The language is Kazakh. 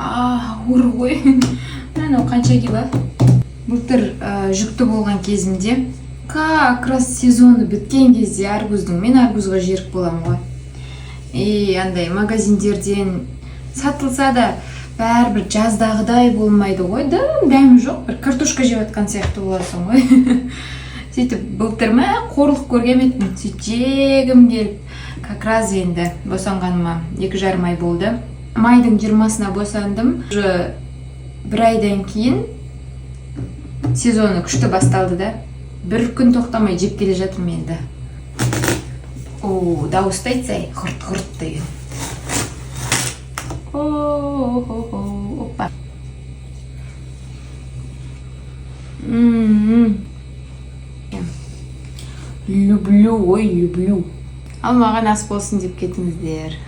ауыр ғой. Мынау қанша кило? Былтыр жүкті болған кезімде, как раз сезоны біткен кезде мен арбузға жерік болам ғой. Андай магазиндерден сатылса да бәрібір жаздағыдай болмайды ғой. Дәмі жоқ, бір картошка жеп жатқан сияқты боласың ғой. Сөйтіп былтыр қорлық көргенмін, жегім келіп, как раз енді босанғаныма 2,5 ай болды. Майдың 20-сына босандым. Уже бір айдан кейін сезоны күшті басталды да. Бір күн тоқтамай жеп келе жатырмын енді. Дауысты айтсай, ғырт-ғырт деген. Опа. Люблю, люблю. Ал маған ас болсын деп кетіңіздер.